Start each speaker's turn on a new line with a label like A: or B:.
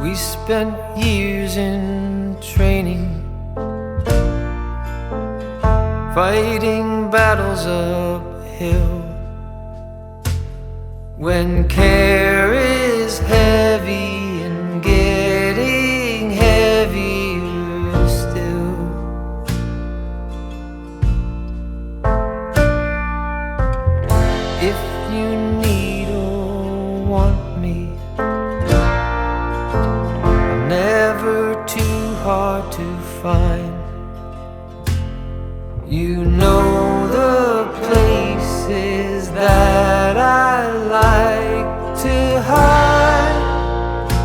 A: We spent years in training, fighting battles uphill. When care is heavy and getting heavier still, if you need or want me, I'm never too hard to find.